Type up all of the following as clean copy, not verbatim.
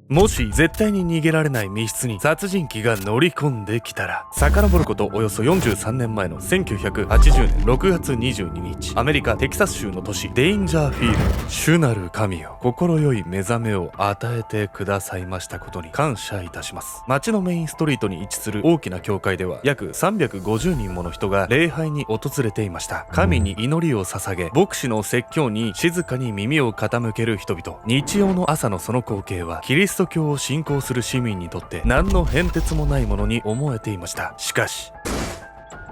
もし絶対に逃げられない密室に殺人鬼が乗り込んできたら、遡ることおよそ43年前の1980年6月22日、アメリカテキサス州の都市デインジャーフィールド。主なる神よ、心よい目覚めを与えてくださいましたことに感謝いたします。街のメインストリートに位置する大きな教会では、約350人もの人が礼拝に訪れていました。神に祈りを捧げ、牧師の説教に静かに耳を傾ける人々。日曜の朝のその光景は、キリスト教を信仰する市民にとって何の変哲もないものに思えていました。しかし、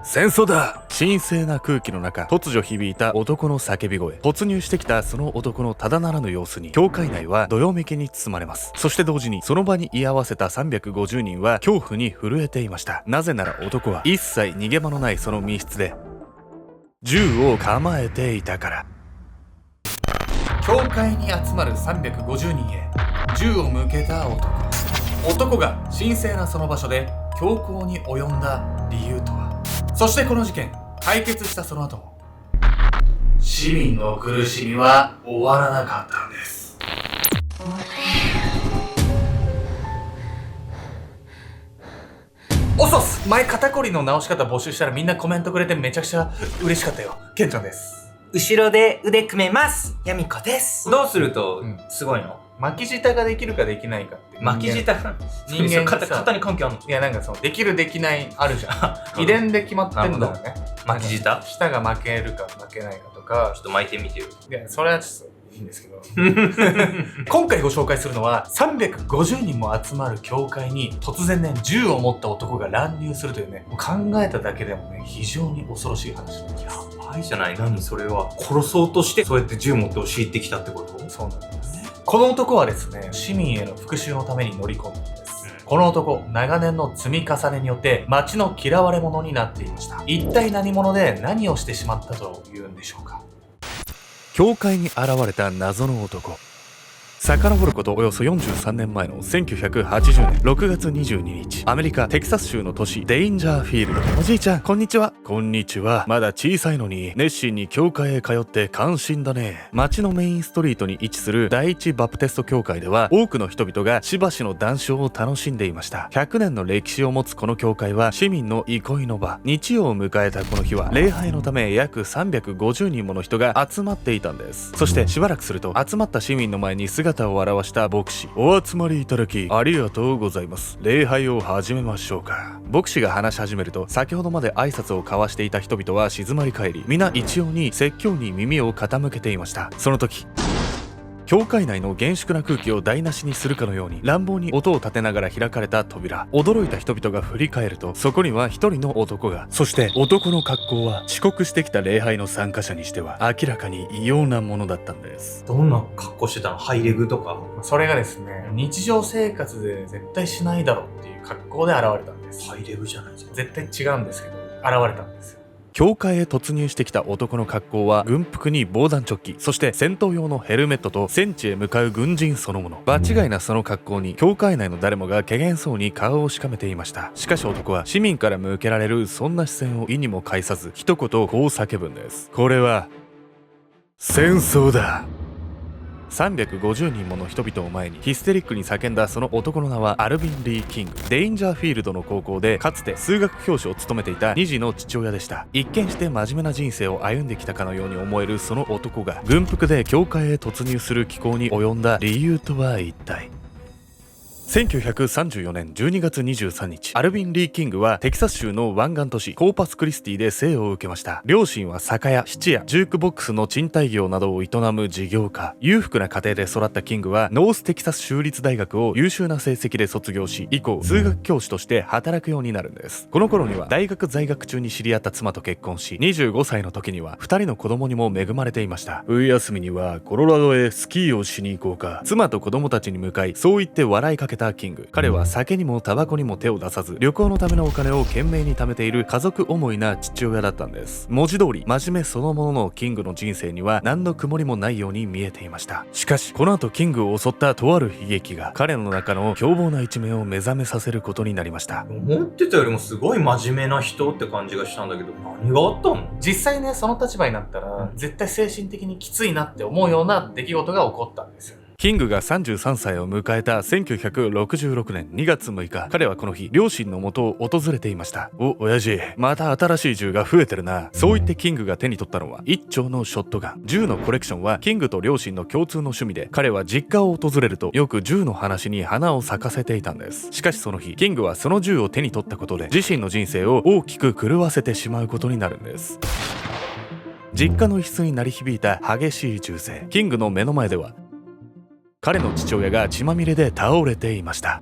戦争だ！神聖な空気の中、突如響いた男の叫び声。突入してきたその男のただならぬ様子に、教会内はどよめきに包まれます。そして同時に、その場に居合わせた350人は恐怖に震えていました。なぜなら男は一切逃げ場のないその密室で銃を構えていたから。教会に集まる350人へ銃を向けた男が神聖なその場所で凶行に及んだ理由とは。そしてこの事件解決したその後も、市民の苦しみは終わらなかったんです。おそす、前肩こりの直し方募集したらみんなコメントくれてめちゃくちゃ嬉しかったよ。ケンちゃんです。後ろで腕組めます。ヤミコです。どうするとすごいの？巻き舌ができるかできないかって。巻き舌？人間が肩に関係あるの？いや、なんかそのできるできないあるじゃん。遺伝で決まってんだよね。巻き舌？舌が巻けるか巻けないかとか。ちょっと巻いてみてよ。いや、それはちょっといいんですけど。今回ご紹介するのは、350人も集まる教会に突然ね、銃を持った男が乱入するというね、もう考えただけでもね、非常に恐ろしい話なんです。やばいじゃない。何それは。殺そうとしてそうやって銃持って押し入ってきたってこと？そうなんです。この男はですね、市民への復讐のために乗り込んだんです。この男、長年の積み重ねによって町の嫌われ者になっていました。一体何者で何をしてしまったというんでしょうか。教会に現れた謎の男。遡ることおよそ43年前の1980年6月22日、アメリカテキサス州の都市デインジャーフィールド。おじいちゃん、こんにちは。こんにちは。まだ小さいのに熱心に教会へ通って感心だね。街のメインストリートに位置する第一バプテスト教会では、多くの人々がしばしの談笑を楽しんでいました。100年の歴史を持つこの教会は市民の憩いの場。日曜を迎えたこの日は、礼拝のため約350人もの人が集まっていたんです。そしてしばらくすると、集まった市民の前に姿を現した牧師。お集まりいただきありがとうございます。礼拝を始めましょうか。牧師が話し始めると、先ほどまで挨拶を交わしていた人々は静まり返り、皆一様に説教に耳を傾けていました。その時、教会内の厳粛な空気を台無しにするかのように乱暴に音を立てながら開かれた扉。驚いた人々が振り返ると、そこには一人の男が。そして男の格好は遅刻してきた礼拝の参加者にしては明らかに異様なものだったんです。どんな格好してたの？ハイレグとか？それがですね、日常生活で絶対しないだろうっていう格好で現れたんです。ハイレグじゃないですか。絶対違うんですけど、現れたんですよ。教会へ突入してきた男の格好は、軍服に防弾チョッキ、そして戦闘用のヘルメットと戦地へ向かう軍人そのもの。場違いなその格好に、教会内の誰もが怪げそうに顔をしかめていました。しかし男は市民から向けられるそんな視線を意にも介さず、一言こう叫ぶんです。これは戦争だ。350人もの人々を前にヒステリックに叫んだその男の名はアルビン・リー・キング。デインジャーフィールドの高校でかつて数学教師を務めていた2児の父親でした。一見して真面目な人生を歩んできたかのように思えるその男が、軍服で教会へ突入する奇行に及んだ理由とは一体。1934年12月23日、アルビン・リー・キングはテキサス州の湾岸都市コーパスクリスティで生を受けました。両親は酒屋、質屋、ジュークボックスの賃貸業などを営む事業家。裕福な家庭で育ったキングはノーステキサス州立大学を優秀な成績で卒業し、以降数学教師として働くようになるんです。この頃には大学在学中に知り合った妻と結婚し、25歳の時には2人の子供にも恵まれていました。冬休みにはコロラドへスキーをしに行こうか。妻と子供たちに向かい、そう言って笑いかけたキング。彼は酒にもタバコにも手を出さず、旅行のためのお金を懸命に貯めている家族思いな父親だったんです。文字通り真面目そのもののキングの人生には何の曇りもないように見えていました。しかしこの後キングを襲ったとある悲劇が彼の中の凶暴な一面を目覚めさせることになりました。思ってたよりもすごい真面目な人って感じがしたんだけど、何があったの？実際ね、その立場になったら絶対精神的にきついなって思うような出来事が起こったんですよ。キングが33歳を迎えた1966年2月6日、彼はこの日、両親の元を訪れていました。親父、また新しい銃が増えてるな。そう言ってキングが手に取ったのは一丁のショットガン。銃のコレクションはキングと両親の共通の趣味で、彼は実家を訪れるとよく銃の話に花を咲かせていたんです。しかしその日、キングはその銃を手に取ったことで自身の人生を大きく狂わせてしまうことになるんです。実家の一室に鳴り響いた激しい銃声。キングの目の前では彼の父親が血まみれで倒れていました。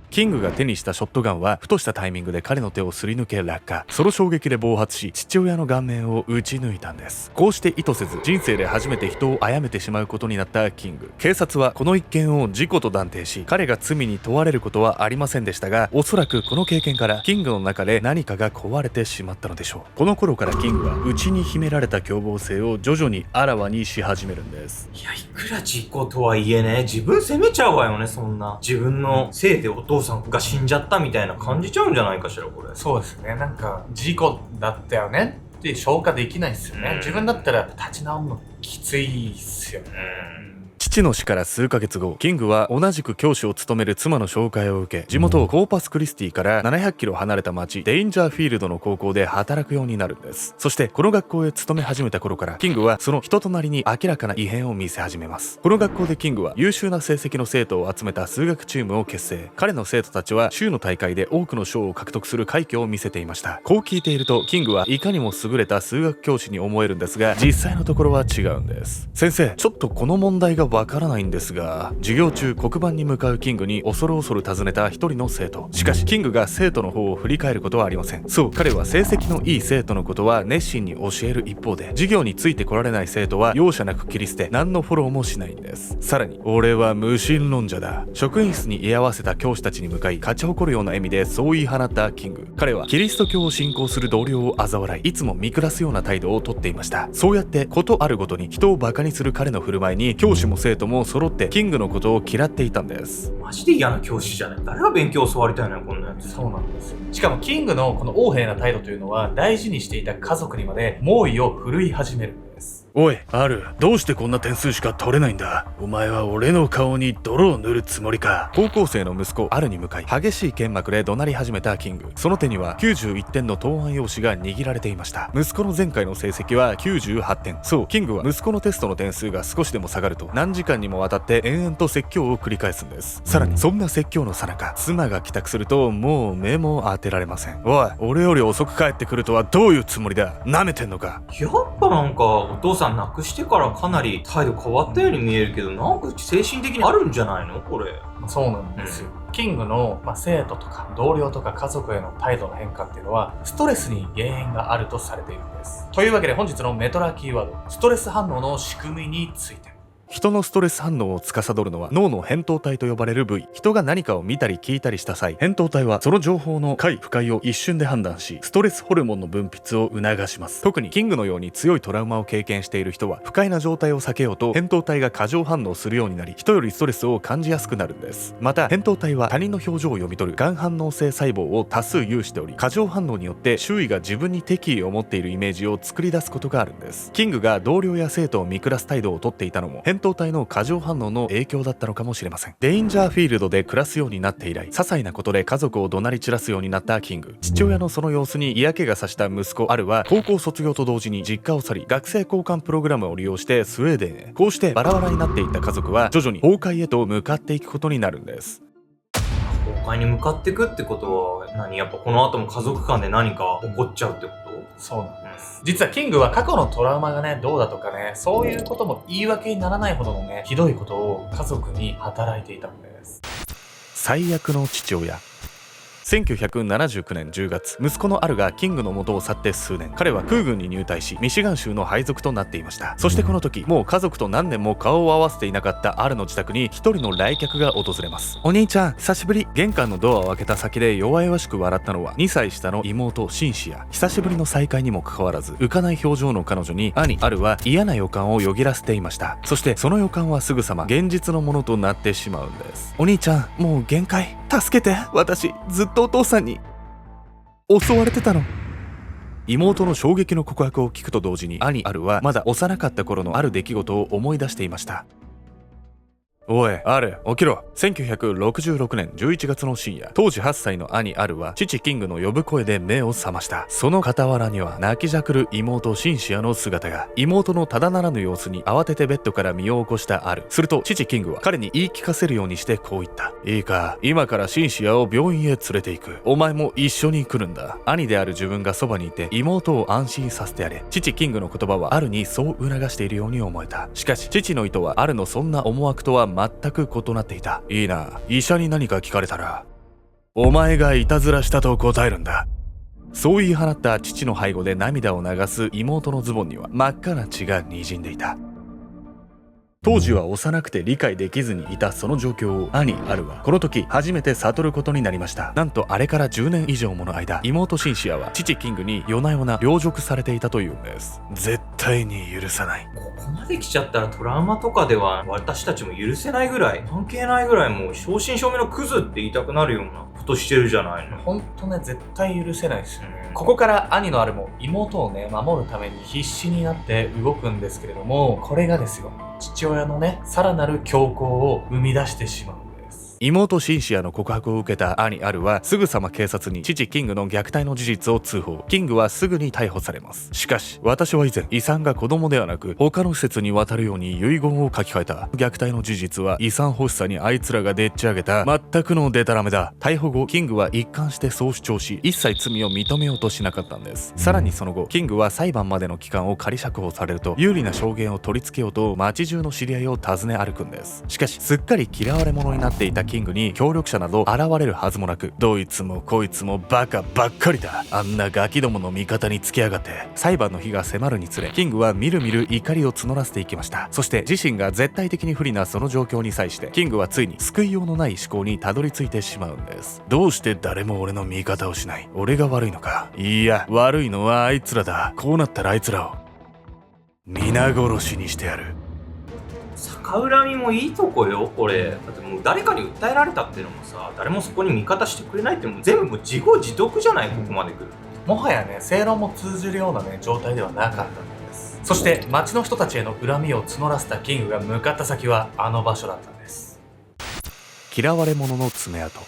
キングが手にしたショットガンはふとしたタイミングで彼の手をすり抜け落下。その衝撃で暴発し、父親の顔面を撃ち抜いたんです。こうして意図せず人生で初めて人を殺めてしまうことになったキング。警察はこの一件を事故と断定し、彼が罪に問われることはありませんでしたが、おそらくこの経験からキングの中で何かが壊れてしまったのでしょう。この頃からキングは内に秘められた凶暴性を徐々にあらわにし始めるんです。いや、いくら事故とはいえね、自分責めちゃうわよね、そんな。自分のせいでお父さんが死んじゃったみたいな感じちゃうんじゃないかしら、これ。そうですね。なんか事故だったよねって消化できないですよね。自分だったら立ち直るのきついっすよね。父の死から数ヶ月後、キングは同じく教師を務める妻の紹介を受け、地元コーパスクリスティから700キロ離れた町デインジャーフィールドの高校で働くようになるんです。そしてこの学校へ勤め始めた頃から、キングはその人となりに明らかな異変を見せ始めます。この学校でキングは優秀な成績の生徒を集めた数学チームを結成。彼の生徒たちは州の大会で多くの賞を獲得する快挙を見せていました。こう聞いていると、キングはいかにも優れた数学教師に思えるんですが、実際のところは違うんです。先生、ちょっとこの問題がわからないんですが、授業中黒板に向かうキングに恐る恐る尋ねた一人の生徒。しかしキングが生徒の方を振り返ることはありません。そう、彼は成績のいい生徒のことは熱心に教える一方で、授業についてこられない生徒は容赦なく切り捨て、何のフォローもしないんです。さらに、俺は無神論者だ。職員室に居合わせた教師たちに向かい、勝ち誇るような笑みでそう言い放ったキング。彼はキリスト教を信仰する同僚を嘲笑い、いつも見下すような態度をとっていました。そうやってことあるごとに人をバカにする彼の振る舞いに、教師も生徒も揃ってキングのことを嫌っていたんです。マジで嫌な教師じゃない。誰が勉強を教わりたいのよ、こんなやつ。そうなんですよ。しかもキングのこの横柄な態度というのは、大事にしていた家族にまで猛威を振るい始めるんです。おい、アル、どうしてこんな点数しか取れないんだ。お前は俺の顔に泥を塗るつもりか。高校生の息子アルに向かい、激しい剣幕で怒鳴り始めたキング。その手には91点の答案用紙が握られていました。息子の前回の成績は98点。そう、キングは息子のテストの点数が少しでも下がると、何時間にもわたって延々と説教を繰り返すんです。さらにそんな説教の最中、妻が帰宅するともう目も当てられません。おい、俺より遅く帰ってくるとはどういうつもりだ。舐めてんのか。やっぱなんかお父さん亡くしてからかなり態度変わったように見えるけど、なんか精神的にあるんじゃないのこれ。そうなんですよ。キングの、生徒とか同僚とか家族への態度の変化っていうのは、ストレスに原因があるとされているんです。というわけで本日のメトラキーワード、ストレス反応の仕組みについて。人のストレス反応を司るのは脳の扁桃体と呼ばれる部位。人が何かを見たり聞いたりした際、扁桃体はその情報の快不快を一瞬で判断し、ストレスホルモンの分泌を促します。特にキングのように強いトラウマを経験している人は、不快な状態を避けようと扁桃体が過剰反応するようになり、人よりストレスを感じやすくなるんです。また扁桃体は他人の表情を読み取るがん反応性細胞を多数有しており、過剰反応によって周囲が自分に敵意を持っているイメージを作り出すことがあるんです。キングが同僚や生徒を見下す態度をとっていたのも、扁桃体の過剰反応の影響だったのかもしれません。デインジャーフィールドで暮らすようになって以来、些細なことで家族を怒鳴り散らすようになったキング。父親のその様子に嫌気がさした息子アルは、高校卒業と同時に実家を去り、学生交換プログラムを利用してスウェーデンへ。こうしてバラバラになっていった家族は徐々に崩壊へと向かっていくことになるんです。崩壊に向かっていくってことはやっぱこの後も家族間で何か起こっちゃうってこと？そうなんです。実はキングは過去のトラウマがね、どうだとかね、そういうことも言い訳にならないほどのね、ひどいことを家族に働いていたんです。最悪の父親。1979年10月、息子のアルがキングの元を去って数年。彼は空軍に入隊し、ミシガン州の配属となっていました。そしてこの時、もう家族と何年も顔を合わせていなかったアルの自宅に一人の来客が訪れます。お兄ちゃん、久しぶり。玄関のドアを開けた先で弱々しく笑ったのは2歳下の妹シンシア。久しぶりの再会にもかかわらず、浮かない表情の彼女に兄アルは嫌な予感をよぎらせていました。そしてその予感はすぐさま現実のものとなってしまうんです。お兄ちゃん、もう限界。助けて。私ずっとお父さんに襲われてたの。妹の衝撃の告白を聞くと同時に、兄アルはまだ幼かった頃のある出来事を思い出していました。おい、ある、起きろ。1966年11月の深夜、当時8歳の兄アルは、父キングの呼ぶ声で目を覚ました。その傍らには、泣きじゃくる妹シンシアの姿が。妹のただならぬ様子に慌ててベッドから身を起こしたアル。すると、父キングは彼に言い聞かせるようにしてこう言った。いいか、今からシンシアを病院へ連れて行く。お前も一緒に来るんだ。兄である自分がそばにいて、妹を安心させてやれ。父キングの言葉はアルにそう促しているように思えた。しかし、父の意図はアルのそんな思惑とは全く異なっていた。いいな、医者に何か聞かれたら、お前がいたずらしたと答えるんだ。そう言い放った父の背後で涙を流す妹のズボンには真っ赤な血が滲んでいた。当時は幼くて理解できずにいたその状況を兄アルはこの時初めて悟ることになりました。なんとあれから10年以上もの間、妹シンシアは父キングに夜な夜な凌辱されていたというんです。絶対に許さない。ここまで来ちゃったらトラウマとかでは私たちも許せないぐらい、関係ないぐらい、もう正真正銘のクズって言いたくなるようなことしてるじゃないの。ほんとね、絶対許せないですよね。ここから兄のアルも妹をね、守るために必死になって動くんですけれども、これがですよ、父親のね、さらなる強行を生み出してしまう。妹シンシアの告白を受けた兄アルはすぐさま警察に父キングの虐待の事実を通報。キングはすぐに逮捕されます。しかし私は以前、遺産が子供ではなく他の施設に渡るように遺言を書き換えた。虐待の事実は遺産欲しさにあいつらがでっち上げた全くのデタラメだ。逮捕後キングは一貫してそう主張し、一切罪を認めようとしなかったんです。さらにその後、キングは裁判までの期間を仮釈放されると、有利な証言を取り付けようと街中の知り合いを訪ね歩くんです。しかしすっかり嫌われ者になっていたキングに協力者など現れるはずもなく、どいつもこいつもバカばっかりだ、あんなガキどもの味方につきやがって。裁判の日が迫るにつれ、キングはみるみる怒りを募らせていきました。そして自身が絶対的に不利なその状況に際して、キングはついに救いようのない思考にたどり着いてしまうんです。どうして誰も俺の味方をしない？俺が悪いのか？いや、悪いのはあいつらだ。こうなったらあいつらを皆殺しにしてやる。逆恨みもいいとこよ、これ。だってもう誰かに訴えられたっていうのもさ、誰もそこに味方してくれないってもう全部もう自業自得じゃない、ここまで来る。もはやね、正論も通じるようなね、状態ではなかったんです。そして町の人たちへの恨みを募らせたキングが向かった先はあの場所だったんです。嫌われ者の爪痕。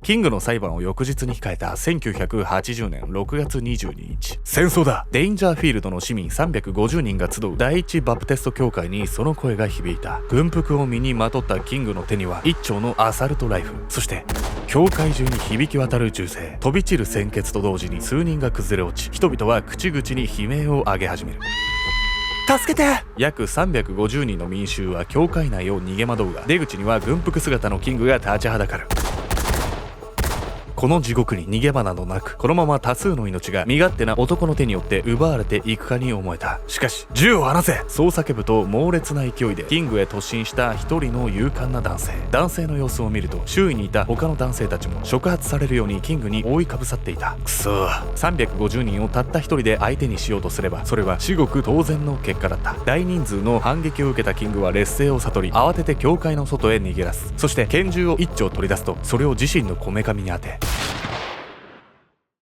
キングの裁判を翌日に控えた1980年6月22日。戦争だ！デインジャーフィールドの市民350人が集う第一バプテスト教会にその声が響いた。軍服を身にまとったキングの手には一丁のアサルトライフル、そして教会中に響き渡る銃声。飛び散る鮮血と同時に数人が崩れ落ち、人々は口々に悲鳴を上げ始める。助けて！約350人の民衆は教会内を逃げ惑うが、出口には軍服姿のキングが立ちはだかる。この地獄に逃げ場などなく、このまま多数の命が身勝手な男の手によって奪われていくかに思えた。しかし、銃を離せ！そう叫ぶと猛烈な勢いでキングへ突進した一人の勇敢な男性。男性の様子を見ると、周囲にいた他の男性たちも触発されるようにキングに覆いかぶさっていた。くそー。350人をたった一人で相手にしようとすれば、それは至極当然の結果だった。大人数の反撃を受けたキングは劣勢を悟り、慌てて教会の外へ逃げ出す。そして拳銃を一丁取り出すと、それを自身のこめかみに当て、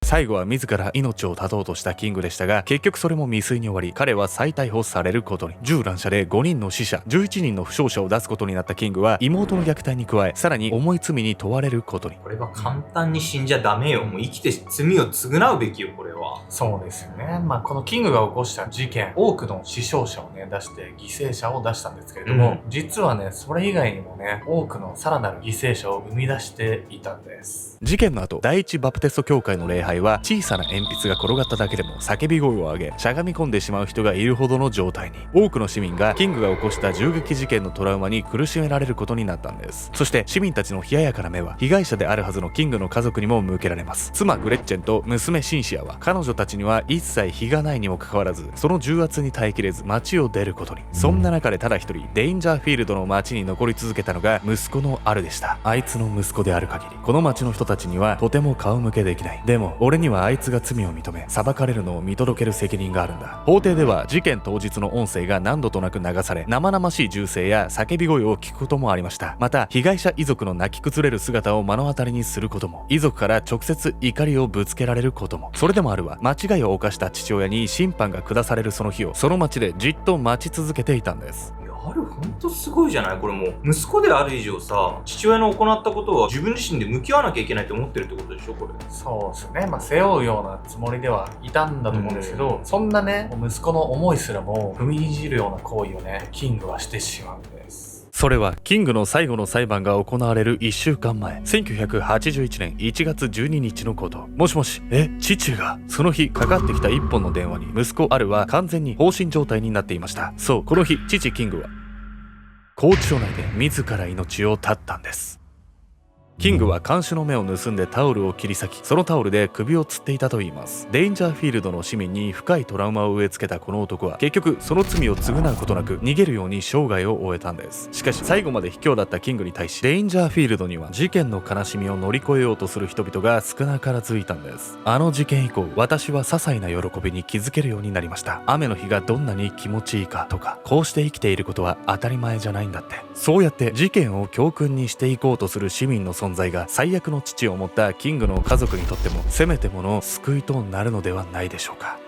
最後は自ら命を絶とうとしたキングでしたが、結局それも未遂に終わり、彼は再逮捕されることに。銃乱射で5人の死者、11人の負傷者を出すことになったキングは、妹の虐待に加え、さらに重い罪に問われることに。これは簡単に死んじゃダメよ。もう生きて罪を償うべきよ、これは。そうですよね。このキングが起こした事件、多くの死傷者をね、出して犠牲者を出したんですけれども、実はね、それ以外にもね、多くのさらなる犠牲者を生み出していたんです。事件の後、第一バプテスト教会の礼拝は、小さな鉛筆が転がっただけでも叫び声を上げ、しゃがみ込んでしまう人がいるほどの状態に。多くの市民がキングが起こした銃撃事件のトラウマに苦しめられることになったんです。そして市民たちの冷ややかな目は、被害者であるはずのキングの家族にも向けられます。妻グレッチェンと娘シンシアは、彼女たちには一切非がないにもかかわらず、その重圧に耐えきれず街を出ることに。そんな中でただ一人、デインジャーフィールドの街に残り続けたのが息子のアルでした。あいつの息子である限り、この街の人たちにはとても顔向けできない。でも俺にはあいつが罪を認め、裁かれるのを見届ける責任があるんだ。法廷では事件当日の音声が何度となく流され、生々しい銃声や叫び声を聞くこともありました。また被害者遺族の泣き崩れる姿を目の当たりにすることも、遺族から直接怒りをぶつけられることも。それでもアルは間違いを犯した父親に審判が下されるその日を、その街でじっと待ち続けていたんです。ある、ほんとすごいじゃない。これもう息子である以上さ、父親の行ったことは自分自身で向き合わなきゃいけないと思ってるってことでしょ、これ。そうですね。背負うようなつもりではいたんだと思うんですけど、そんなね、息子の思いすらも踏みにじるような行為をね、キングはしてしまうんです。それはキングの最後の裁判が行われる1週間前、1981年1月12日のこと。もしもし、父が。その日かかってきた1本の電話に息子アルは完全に放心状態になっていました。そう、この日父キングは拘置所内で自ら命を絶ったんです。キングは看守の目を盗んでタオルを切り裂き、そのタオルで首を吊っていたといいます。デインジャーフィールドの市民に深いトラウマを植え付けたこの男は結局その罪を償うことなく逃げるように生涯を終えたんです。しかし最後まで卑怯だったキングに対し、デインジャーフィールドには事件の悲しみを乗り越えようとする人々が少なからずいたんです。あの事件以降、私は些細な喜びに気づけるようになりました。雨の日がどんなに気持ちいいかとか、こうして生きていることは当たり前じゃないんだって。そうやって事件を教訓にしていこうとする市民の存在が最悪の父を持ったキングの家族にとってもせめてもの救いとなるのではないでしょうか。